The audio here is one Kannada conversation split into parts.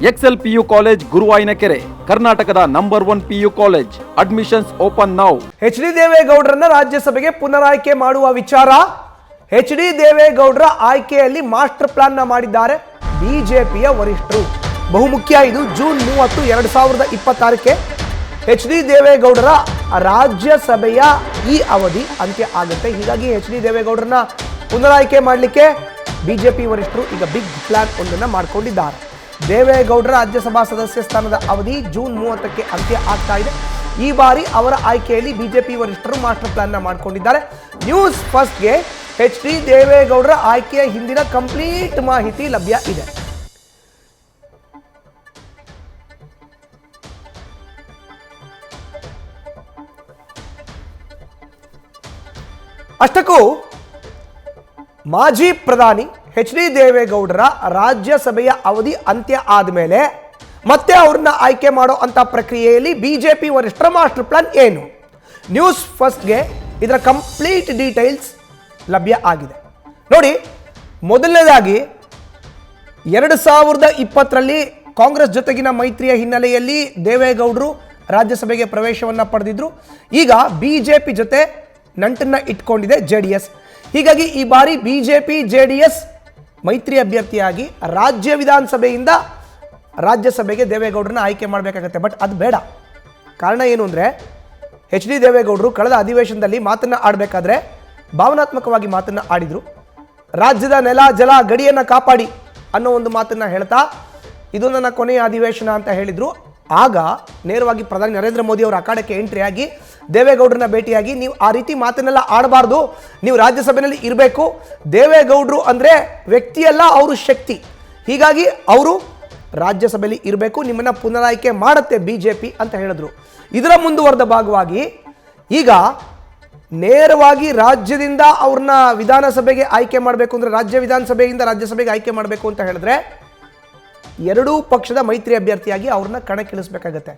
ಎಕ್ಸೆಲ್ PU ಕಾಲೇಜ್ ಗುರುವಾಯಿನಕೆರೆ, ಕರ್ನಾಟಕದ number 1 PU college. Admissions open now. H D ದೇವೇಗೌಡರನ್ನ ರಾಜ್ಯಸಭೆಗೆ ಪುನರಾಯ್ಕೆ ಮಾಡುವ ವಿಚಾರ. ಎಚ್ ಡಿ ದೇವೇಗೌಡರ ಆಯ್ಕೆಯಲ್ಲಿ ಮಾಸ್ಟರ್ ಪ್ಲಾನ್ ನ ಮಾಡಿದ್ದಾರೆ ಬಿಜೆಪಿಯ ವರಿಷ್ಠರು. ಬಹುಮುಖ್ಯ ಇದು. ಜೂನ್ 30, 2026ಕ್ಕೆ ಎಚ್ ಡಿ ದೇವೇಗೌಡರ ರಾಜ್ಯಸಭೆಯ ಈ ಅವಧಿ ಅಂತ್ಯ ಆಗುತ್ತೆ. ಹೀಗಾಗಿ ಎಚ್ ಡಿ ದೇವೇಗೌಡರನ್ನ ಪುನರಾಯ್ಕೆ ಮಾಡಲಿಕ್ಕೆ ಬಿಜೆಪಿ ವರಿಷ್ಠರು ಈಗ ಬಿಗ್ ಪ್ಲಾನ್ ಒಂದನ್ನು ಮಾಡಿಕೊಂಡಿದ್ದಾರೆ. ದೇವೇಗೌಡರ ರಾಜ್ಯಸಭಾ ಸದಸ್ಯ ಸ್ಥಾನದ ಅವಧಿ ಜೂನ್ 30ಕ್ಕೆ ಅಂತ್ಯ ಆಗ್ತಾ ಇದೆ. ಈ ಬಾರಿ ಅವರ ಆಯ್ಕೆಯಲ್ಲಿ ಬಿಜೆಪಿ ವರಿಷ್ಠರು ಮಾಸ್ಟರ್ ಪ್ಲಾನ್ ನ ಮಾಡಿಕೊಂಡಿದ್ದಾರೆ. ನ್ಯೂಸ್ ಫಸ್ಟ್ಗೆ ಎಚ್ ಡಿ ದೇವೇಗೌಡರ ಆಯ್ಕೆಯ ಹಿಂದಿನ ಕಂಪ್ಲೀಟ್ ಮಾಹಿತಿ ಲಭ್ಯ ಇದೆ. ಅಷ್ಟಕ್ಕೂ ಮಾಜಿ ಪ್ರಧಾನಿ ಎಚ್ ಡಿ ದೇವೇಗೌಡರ ರಾಜ್ಯಸಭೆಯ ಅವಧಿ ಅಂತ್ಯ ಆದಮೇಲೆ ಮತ್ತೆ ಅವ್ರನ್ನ ಆಯ್ಕೆ ಮಾಡೋ ಅಂತ ಪ್ರಕ್ರಿಯೆಯಲ್ಲಿ ಬಿಜೆಪಿ ವರಿಷ್ಠರ ಮಾಸ್ಟರ್ ಪ್ಲಾನ್ ಏನು? ನ್ಯೂಸ್ ಫಸ್ಟ್ಗೆ ಇದರ ಕಂಪ್ಲೀಟ್ ಡೀಟೇಲ್ಸ್ ಲಭ್ಯ ಆಗಿದೆ. ನೋಡಿ, ಮೊದಲನೇದಾಗಿ 2020ರಲ್ಲಿ ಕಾಂಗ್ರೆಸ್ ಜೊತೆಗಿನ ಮೈತ್ರಿಯ ಹಿನ್ನೆಲೆಯಲ್ಲಿ ದೇವೇಗೌಡರು ರಾಜ್ಯಸಭೆಗೆ ಪ್ರವೇಶವನ್ನು ಪಡೆದಿದ್ರು. ಈಗ ಬಿಜೆಪಿ ಜೊತೆ ನಂಟನ್ನ ಇಟ್ಕೊಂಡಿದೆ JDS. ಹೀಗಾಗಿ ಈ ಬಾರಿ ಬಿಜೆಪಿ JDS ಮೈತ್ರಿ ಅಭ್ಯರ್ಥಿಯಾಗಿ ರಾಜ್ಯ ವಿಧಾನಸಭೆಯಿಂದ ರಾಜ್ಯಸಭೆಗೆ ದೇವೇಗೌಡರನ್ನ ಆಯ್ಕೆ ಮಾಡಬೇಕಾಗತ್ತೆ. ಬಟ್ ಅದು ಬೇಡ. ಕಾರಣ ಏನು ಅಂದರೆ, ಎಚ್ ಡಿ ದೇವೇಗೌಡರು ಕಳೆದ ಅಧಿವೇಶನದಲ್ಲಿ ಮಾತನ್ನು ಆಡಬೇಕಾದ್ರೆ ಭಾವನಾತ್ಮಕವಾಗಿ ಮಾತನ್ನು ಆಡಿದರು. ರಾಜ್ಯದ ನೆಲ ಜಲ ಗಡಿಯನ್ನು ಕಾಪಾಡಿ ಅನ್ನೋ ಒಂದು ಮಾತನ್ನು ಹೇಳ್ತಾ ಇದು ನನ್ನ ಕೊನೆಯ ಅಧಿವೇಶನ ಅಂತ ಹೇಳಿದರು. ಆಗ ನೇರವಾಗಿ ಪ್ರಧಾನಿ ನರೇಂದ್ರ ಮೋದಿ ಅವರ ಅಖಾಡಕ್ಕೆ ಎಂಟ್ರಿ ಆಗಿ ದೇವೇಗೌಡರನ್ನ ಭೇಟಿಯಾಗಿ, ನೀವು ಆ ರೀತಿ ಮಾತನ್ನೆಲ್ಲ ಆಡಬಾರ್ದು, ನೀವು ರಾಜ್ಯಸಭೆಯಲ್ಲಿ ಇರಬೇಕು, ದೇವೇಗೌಡರು ಅಂದರೆ ವ್ಯಕ್ತಿಯಲ್ಲ, ಅವರು ಶಕ್ತಿ, ಹೀಗಾಗಿ ಅವರು ರಾಜ್ಯಸಭೆಯಲ್ಲಿ ಇರಬೇಕು, ನಿಮ್ಮನ್ನು ಪುನರಾಯ್ಕೆ ಮಾಡುತ್ತೆ ಬಿಜೆಪಿ ಅಂತ ಹೇಳಿದ್ರು. ಇದರ ಮುಂದುವರೆದ ಭಾಗವಾಗಿ ಈಗ ನೇರವಾಗಿ ರಾಜ್ಯದಿಂದ ಅವ್ರನ್ನ ವಿಧಾನಸಭೆಗೆ ಆಯ್ಕೆ ಮಾಡಬೇಕು ಅಂದರೆ, ರಾಜ್ಯ ವಿಧಾನಸಭೆಯಿಂದ ರಾಜ್ಯಸಭೆಗೆ ಆಯ್ಕೆ ಮಾಡಬೇಕು ಅಂತ ಹೇಳಿದ್ರೆ ಎರಡೂ ಪಕ್ಷದ ಮೈತ್ರಿ ಅಭ್ಯರ್ಥಿಯಾಗಿ ಅವ್ರನ್ನ ಕಣಕ್ಕಿಳಿಸ್ಬೇಕಾಗತ್ತೆ.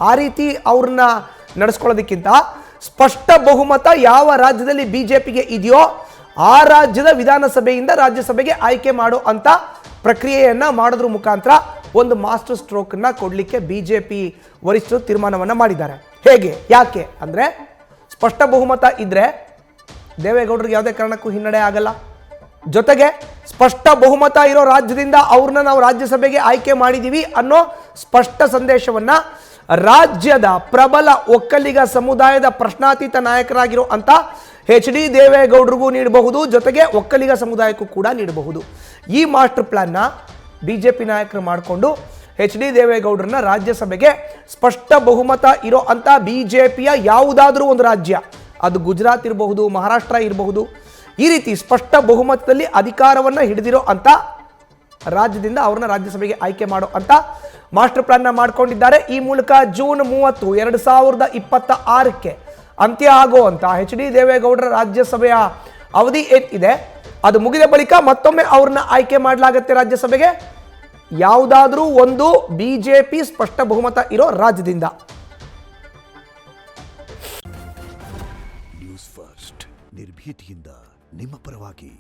ಆ ರೀತಿ ಅವ್ರನ್ನ ನಡೆಸ್ಕೊಳ್ಳೋದಕ್ಕಿಂತ ಸ್ಪಷ್ಟ ಬಹುಮತ ಯಾವ ರಾಜ್ಯದಲ್ಲಿ ಬಿಜೆಪಿಗೆ ಇದೆಯೋ ಆ ರಾಜ್ಯದ ವಿಧಾನಸಭೆಯಿಂದ ರಾಜ್ಯಸಭೆಗೆ ಆಯ್ಕೆ ಮಾಡೋ ಅಂತ ಪ್ರಕ್ರಿಯೆಯನ್ನು ಮಾಡೋದ್ರ ಮುಖಾಂತರ ಒಂದು ಮಾಸ್ಟರ್ ಸ್ಟ್ರೋಕನ್ನು ಕೊಡಲಿಕ್ಕೆ ಬಿಜೆಪಿ ವರಿಷ್ಠರು ತೀರ್ಮಾನವನ್ನು ಮಾಡಿದ್ದಾರೆ. ಹೇಗೆ, ಯಾಕೆ ಅಂದರೆ, ಸ್ಪಷ್ಟ ಬಹುಮತ ಇದ್ದರೆ ದೇವೇಗೌಡರಿಗೆ ಯಾವುದೇ ಕಾರಣಕ್ಕೂ ಹಿನ್ನಡೆ ಆಗಲ್ಲ. ಜೊತೆಗೆ ಸ್ಪಷ್ಟ ಬಹುಮತ ಇರೋ ರಾಜ್ಯದಿಂದ ಅವ್ರನ್ನ ನಾವು ರಾಜ್ಯಸಭೆಗೆ ಆಯ್ಕೆ ಮಾಡಿದ್ದೀವಿ ಅನ್ನೋ ಸ್ಪಷ್ಟ ಸಂದೇಶವನ್ನು ರಾಜ್ಯದ ಪ್ರಬಲ ಒಕ್ಕಲಿಗ ಸಮುದಾಯದ ಪ್ರಶ್ನಾತೀತ ನಾಯಕರಾಗಿರೋ ಅಂತ ಎಚ್ ಡಿ ದೇವೇಗೌಡರಿಗೂ ನೀಡಬಹುದು, ಜೊತೆಗೆ ಒಕ್ಕಲಿಗ ಸಮುದಾಯಕ್ಕೂ ಕೂಡ ನೀಡಬಹುದು. ಈ ಮಾಸ್ಟರ್ ಪ್ಲಾನ್ನ ಬಿಜೆಪಿ ನಾಯಕರು ಮಾಡಿಕೊಂಡು ಎಚ್ ಡಿ ದೇವೇಗೌಡರನ್ನ ರಾಜ್ಯಸಭೆಗೆ ಸ್ಪಷ್ಟ ಬಹುಮತ ಇರೋ ಅಂತ ಬಿಜೆಪಿಯ ಯಾವುದಾದ್ರೂ ಒಂದು ರಾಜ್ಯ, ಅದು ಗುಜರಾತ್ ಇರಬಹುದು, ಮಹಾರಾಷ್ಟ್ರ ಇರಬಹುದು, ಈ ರೀತಿ ಸ್ಪಷ್ಟ ಬಹುಮತದಲ್ಲಿ ಅಧಿಕಾರವನ್ನು ಹಿಡಿದಿರೋ ಅಂತ ರಾಜ್ಯದಿಂದ ಅವ್ರನ್ನ ರಾಜ್ಯಸಭೆಗೆ ಆಯ್ಕೆ ಮಾಡೋ ಅಂತ ಮಾಸ್ಟರ್ ಪ್ಲಾನ್ ನ ಮಾಡ್ಕೊಂಡಿದ್ದಾರೆ. ಈ ಮೂಲಕ ಜೂನ್ 30, 2026ಕ್ಕೆ ಅಂತ್ಯ ಆಗುವಂತ ಎಚ್ ಡಿ ದೇವೇಗೌಡರ ರಾಜ್ಯಸಭೆಯ ಅವಧಿ ಏನಿದೆ ಅದು ಮುಗಿದ ಬಳಿಕ ಮತ್ತೊಮ್ಮೆ ಅವ್ರನ್ನ ಆಯ್ಕೆ ಮಾಡಲಾಗುತ್ತೆ ರಾಜ್ಯಸಭೆಗೆ, ಯಾವುದಾದ್ರೂ ಒಂದು ಬಿಜೆಪಿ ಸ್ಪಷ್ಟ ಬಹುಮತ ಇರೋ ರಾಜ್ಯದಿಂದ. ನ್ಯೂಸ್ ಫಸ್ಟ್, ನಿರ್ಭೀತಿಯಿಂದ ನಿಮ್ಮ ಪರವಾಗಿ.